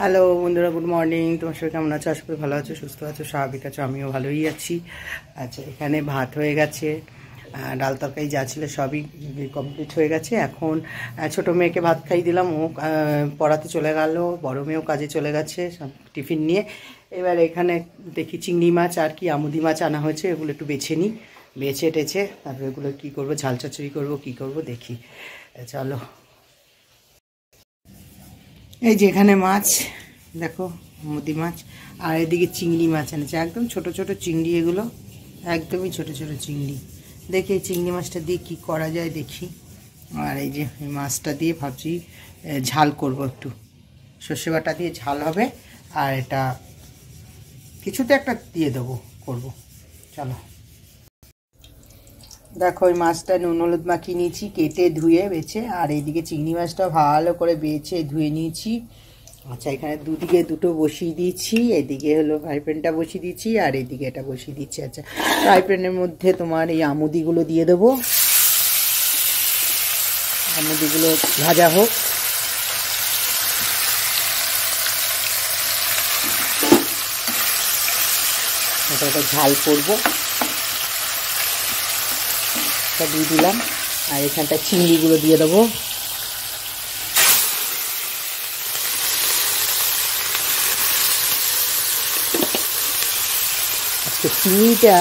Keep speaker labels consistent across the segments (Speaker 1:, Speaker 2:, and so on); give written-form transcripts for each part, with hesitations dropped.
Speaker 1: Hello বন্ধুরা, good morning. তোমার সবাই কেমন আছো? আশা করি ভালো আছো, সুস্থ আছো, স্বাভাবিক আছো। আমিও ভালোই আছি। আচ্ছা, এখানে ভাত হয়ে গেছে, ডাল তরকারি যা ছিল সবই কমপ্লিট হয়ে গেছে। এখন ছোটো মেয়েকে ভাত খাই দিলাম, ও পড়াতে চলে গেল, বড় মেয়েও কাজে চলে গেছে সব টিফিন নিয়ে। এবার এখানে দেখি চিংড়ি মাছ আর কি আমুদি মাছ আনা হয়েছে, এগুলো একটু বেছে নিই, বেছে টেছে তারপরে এগুলো কী করবো, ঝাল চচ্চড়ি করবো কী করবো দেখি। চলো, এই যে এখানে মাছ দেখো, মুদি মাছ, আর এদিকে চিংড়ি মাছ এনেছে, একদম ছোট ছোট চিংড়ি, এগুলো একদমই ছোট ছোট চিংড়ি। দেখি এই চিংড়ি মাছটা দিয়ে কি করা যায় দেখি। আর এই যে এই মাছটা দিয়ে ভাবছি ঝাল করব, একটু সর্ষে বাটা দিয়ে ঝাল হবে, আর এটা কিছুতে একটা দিয়ে দেবো, করব। চলো, দেখো ওই মাছটা নুন হলুদ মাখিয়ে নিয়েছি, কেটে ধুয়ে বেছে, আর এইদিকে চিংড়ি মাছটা ভালো করে বেছে ধুয়ে নিয়েছি। আচ্ছা, এখানে দুদিকে দুটো বসিয়ে দিয়েছি, এদিকে হলো ফ্রাই প্যানটা বসিয়ে দিয়েছি, আর এদিকে এটা বসিয়ে দিচ্ছি। আচ্ছা, ফ্রাই প্যানের মধ্যে তোমার এই আমুদিগুলো দিয়ে দেবো, আমুদিগুলো ভাজা হোক। এটা ঝাল করবো, দিয়ে দিলাম, আর এখানটা চিংড়িগুলো দিয়ে দেবো। আজকে চিংড়িটা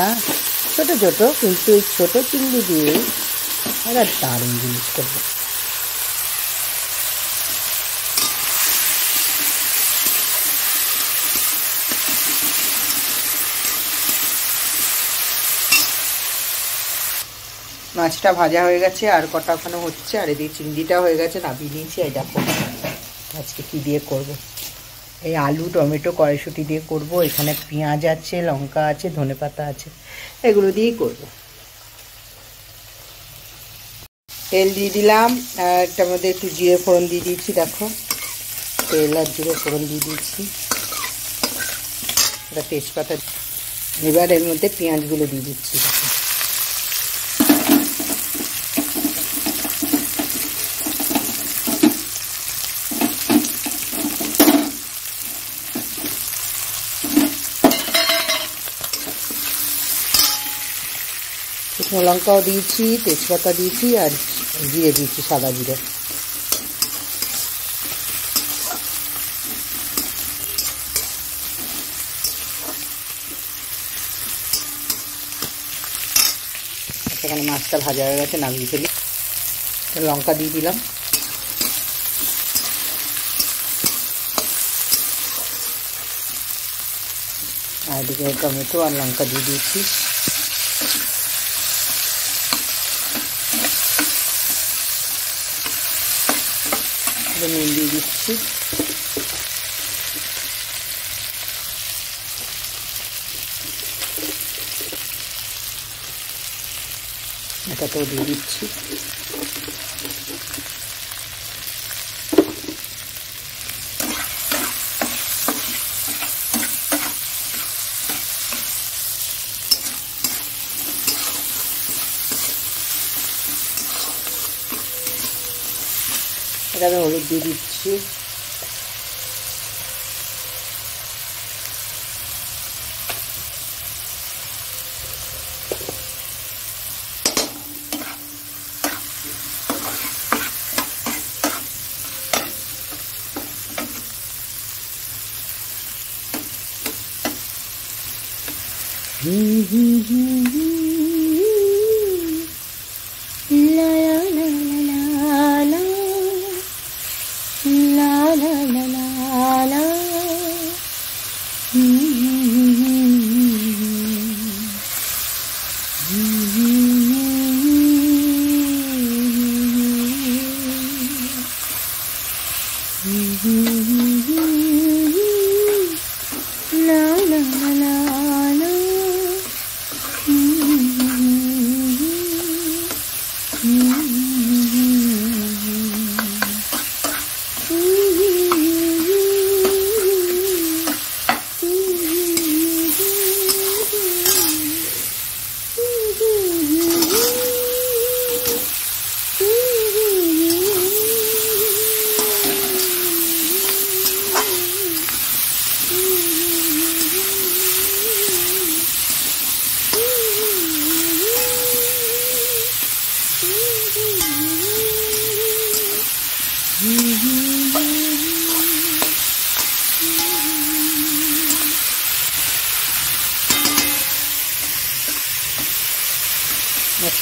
Speaker 1: ছোট ছোট, কিন্তু এই ছোট চিংড়ি দিয়ে একটা দারুণ জিনিস করবো। মাছটা ভাজা হয়ে গেছে, আর কটা ওখানে হচ্ছে, আর এদিকে চিংড়িটা হয়ে গেছে, নামিয়ে নিয়েছি। এই দেখো আজকে কি দিয়ে করব, এই আলু টমেটো কড়াইশুঁটি দিয়ে করব। এখানে পেঁয়াজ আছে, লঙ্কা আছে, ধনেপাতা আছে, এগুলো দিয়েই করব। তেল দিয়ে দিলাম, একটার মধ্যে একটু জিরে ফোড়ন দিয়ে দিয়েছি, দেখো তেল আর জিরে ফোড়ন দিয়ে দিয়েছি, এটা তেজপাতা। এবার এর মধ্যে পেঁয়াজগুলো দিয়ে দিচ্ছি, দেখো শুকনো লঙ্কাও দিয়েছি, তেজপাতা দিয়েছি, আর জিরে দিয়েছি, সাদা জিরে। সেখানে মাছটা ভাজা হয়ে গেছে, নামিয়ে ফেলি। লঙ্কা দিয়ে দিলাম, আর এদিকে টমেটো আর লঙ্কা দিয়ে দিয়েছি। নুন দিয়ে দিচ্ছি, এটাতেও দিয়ে দিচ্ছি। এটাতে হলুদ দিয়ে দিচ্ছি,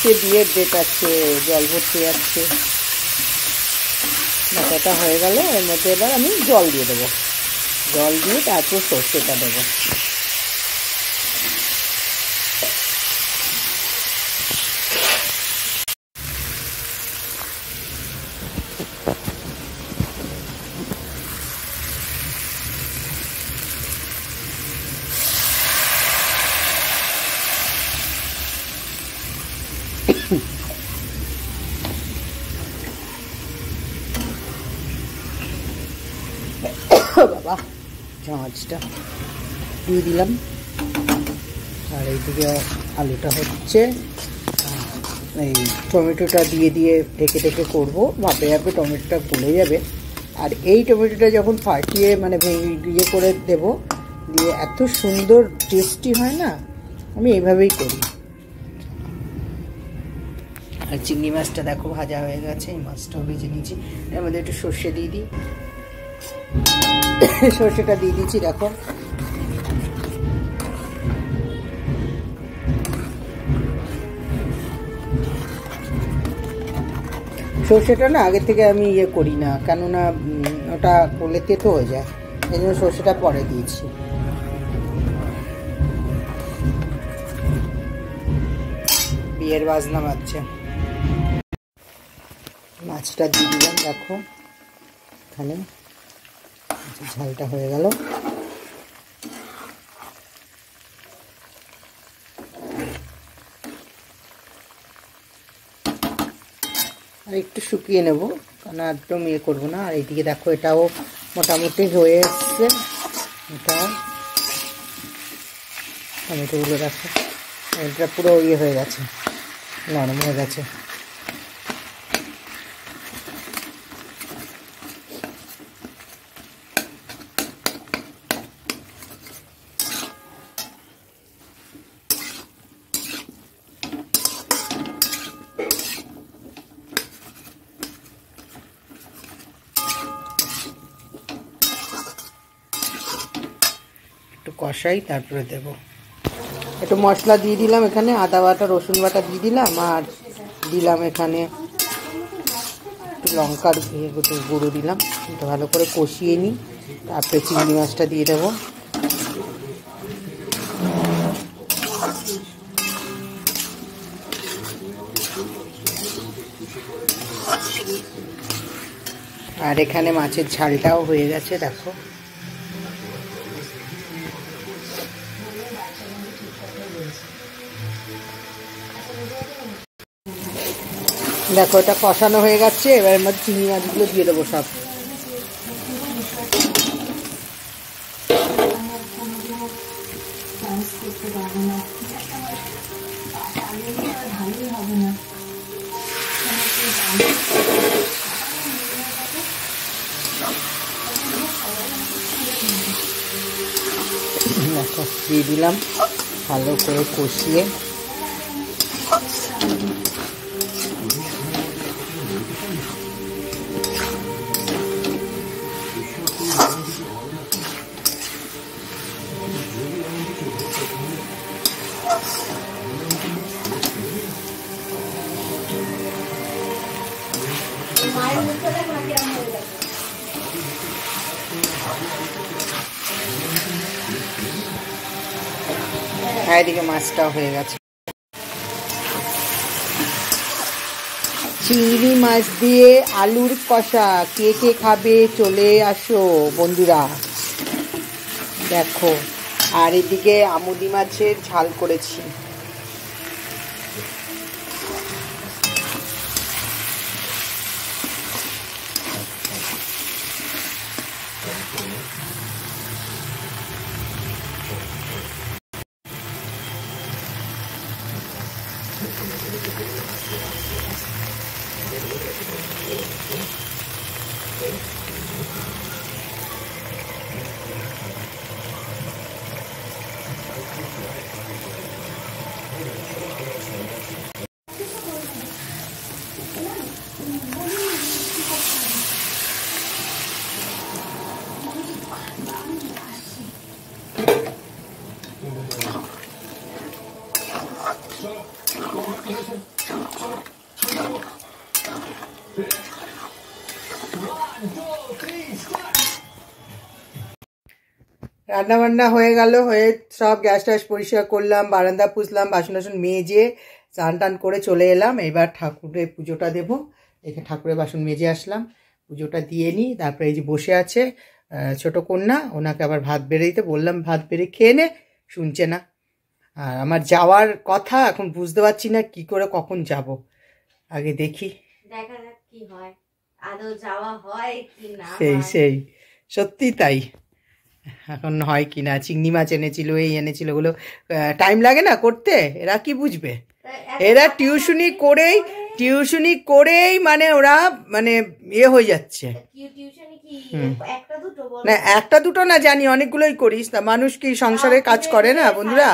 Speaker 1: নিচে দিয়ে ডেট আছে, জল ভরতে যাচ্ছে। বাটাটা হয়ে গেলে এর মধ্যে এবার আমি জল দিয়ে দেবো, জল দিয়ে তারপর সর্ষেটা দেবো। বাবা, চামচটা দিয়ে দিলাম। আর এইদিকে আলুটা হচ্ছে, এই টমেটোটা দিয়ে দিয়ে ঢেকে ঢেকে করবো, ভাপে ভাপে টমেটোটা গলে যাবে। আর এই টমেটোটা যখন ফাটিয়ে মানে ইয়ে করে দেব, দিয়ে এত সুন্দর টেস্টি হয় না, আমি এইভাবেই করি। আর চিংড়ি মাছটা দেখো ভাজা হয়ে গেছে, এই মাছটাও ভেজে নিয়েছি। এর মধ্যে একটু সর্ষে দিয়ে দিই, সর্ষেটা দিয়ে দিচ্ছি। দেখো সর্ষেটা না আগে থেকে আমি ইয়ে করি না, কেননা ওটা করলে তেতো হয়ে যায়, এই জন্য সর্ষেটা পরে দিয়েছি। বিয়ের বাজনা বাজছে। মাছটা দিয়ে দিলাম, দেখো এখানে ঝালটা হয়ে গেল। আর একটু শুকিয়ে নেব, কারণ একদম ইয়ে করবো না। আর এইদিকে দেখো এটাও মোটামুটি হয়ে এসছে, এটাও টমেটোগুলো দেখো, এটা পুরো ইয়ে হয়ে গেছে, নরম হয়ে গেছে। কষাই তারপরে দেব। একটু মশলা দিয়ে দিলাম, এখানে আদা বাটা রসুন বাটা দিয়ে দিলাম, আর দিলাম এখানে একটু লঙ্কার গুঁড়ো দিলাম। একটু ভালো করে কষিয়ে নিই, তারপরে চিংড়ি মাছটা দিয়ে দেবো। আর এখানে মাছের ঝালটাও হয়ে গেছে, দেখো দেখো এটা কষানো হয়ে গেছে। এবার এর মধ্যে চিংড়ি মাছগুলো দিয়ে দেবো সব। দেখো দিয়ে দিলাম, ভালো করে কষিয়ে। এদিকে মাছটাও হয়ে গেছে। চিংড়ি মাছ দিয়ে আলুর কষা কে কে খাবে চলে আসো বন্ধুরা, দেখো। আর এদিকে আমুদি মাছের ঝাল করেছি। রান্না বান্না হয়ে গেল, হয়ে সব গ্যাস ট্যাস পরিষ্কার করলাম, বারান্দা পুছলাম, বাসন টাসন মেজে চান টান করে চলে এলাম। এবার ঠাকুরের পুজোটা দেবো। এখানে ঠাকুরের বাসন মেজে আসলাম, পুজোটা দিয়ে নিই। তারপরে এই যে বসে আছে ছোট কন্যা, ওনাকে আবার ভাত বেড়ে দিতে বললাম, ভাত বেড়ে খেয়ে নে, শুনছে না। আর আমার যাওয়ার কথা, এখন বুঝতে পারছি না কি করে কখন যাব। আগে দেখি,
Speaker 2: দেখা যাক কি হয়, আদৌ যাওয়া হয় কি না।
Speaker 1: সেই সত্যি তাই, এখন হয় কি না। চিংড়ি মাছ এনেছিল, এই এনেছিল, ওগুলো টাইম লাগে না করতে, এরা কি বুঝবে। এরা টিউশনি করেই মানে ওরা মানে হয়ে যাচ্ছে। না একটা দুটো না, জানি অনেকগুলোই করিস, তা মানুষ কি সংসারে কাজ করে না বন্ধুরা।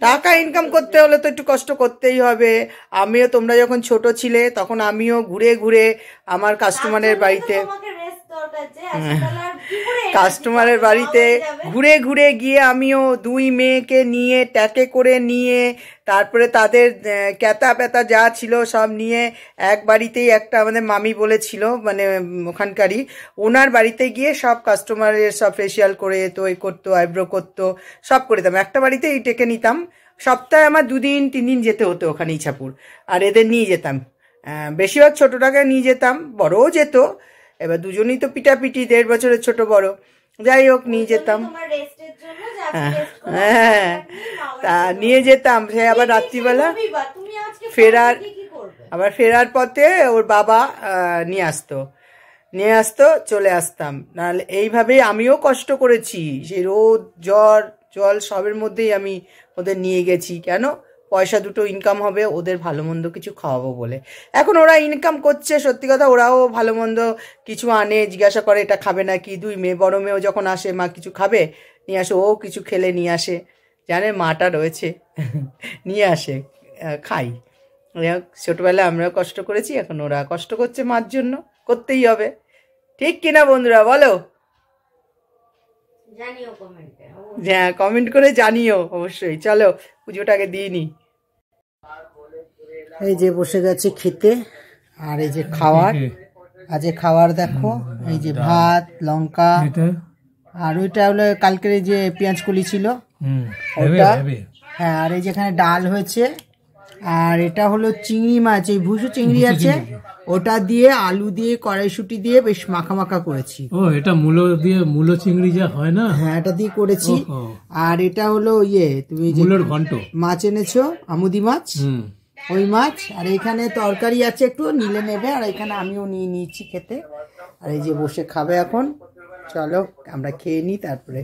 Speaker 1: টাকা ইনকাম করতে হলে তো একটু কষ্ট করতেই হবে। আমিও, তোমরা যখন ছোট ছিলে তখন আমিও ঘুরে ঘুরে আমার কাস্টমারের বাড়িতে ঘুরে ঘুরে গিয়ে আমিও 2 মেয়েকে নিয়ে ট্যাকে করে নিয়ে, তারপরে তাদের ক্যাতা প্যাতা যা ছিল সব নিয়ে এক বাড়িতেই, একটা আমাদের মামি বলেছিল মানে ওখানকারই, ওনার বাড়িতে গিয়ে সব কাস্টমারের সব ফেসিয়াল করে তো এই করতো, আইব্রো করতো, সব করে দিতাম। একটা বাড়িতেই ডেকে নিতাম। সপ্তাহে আমার 2 দিন 3 দিন যেতে হতো ওখানে ইছাপুর। আর এদের নিয়ে যেতাম, বেশিরভাগ ছোটটাকে নিয়ে যেতাম, বড়ও যেত। এবার দুজনেই তো পিটাপিটি, 1.5 বছরের ছোট বড়, যাই হোক নিয়ে যেতাম। হ্যাঁ, তা নিয়ে যেতাম। সে আবার রাত্রিবেলা ফেরার পথে ওর বাবা নিয়ে আসতো, চলে আসতাম। নাহলে এইভাবেই আমিও কষ্ট করেছি, সেই রোদ জল সবের মধ্যেই আমি ওদের নিয়ে গেছি। কেন? পয়সা দুটো ইনকাম হবে, ওদের ভালো মন্দ কিছু খাওয়াবো বলে। এখন ওরা ইনকাম করছে, সত্যি কথা, ওরাও ভালো মন্দ কিছু আনে, জিজ্ঞাসা করে এটা খাবে নাকি। 2 মেয়ে, বড় মেয়েও যখন আসে, মা কিছু খাবে, নিয়ে আসে, ও কিছু খেলে নিয়ে আসে, জানে মাটা রয়েছে নিয়ে আসে, খাই। ছোটবেলায় আমরাও কষ্ট করেছি, এখন ওরা কষ্ট করছে মার জন্য, করতেই হবে। ঠিক কিনা বন্ধুরা বলো? হ্যাঁ, কমেন্ট করে জানিও অবশ্যই। চলো পুজোটাকে দিয়ে নি। এই যে বসে গেছে খেতে, আর এই যে খাওয়ার দেখো, এই যে ভাত, লঙ্কা, আর ওইটা হলো কালকের যে পেঁয়াজ কলি ছিল ওটা, হ্যাঁ, আর এই যেখানে ডাল হয়েছে, আর এটা হলো চিংড়ি মাছ, এই ভুসু চিংড়ি আছে, ওটা দিয়ে আলু দিয়ে কড়াইশুঁটি দিয়ে বেশ মাখা মাখা করেছি।
Speaker 3: ও, এটা মূলো চিংড়ি যা হয় না,
Speaker 1: হ্যাঁ, এটা দিয়ে করেছি। আর এটা হলো তুমি যে
Speaker 3: ঘন্ট
Speaker 1: মাছ এনেছো, আমুদি মাছ, ওই মাছ। আর এখানে তরকারি আছে, একটু নিলে নেবে, আর এখানে আমিও নিয়ে নিচ্ছি খেতে। আর এই যে বসে খাবে এখন। চলো আমরা খেয়ে নিই। তারপরে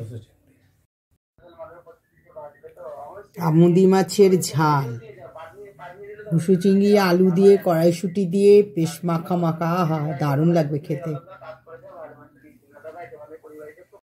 Speaker 1: আমুদি মাছের ঝাল, ভুসু চিংড়ি, আলু দিয়ে কড়াইশুঁটি দিয়ে বেশ মাখা মাখা, আহা দারুণ লাগবে খেতে।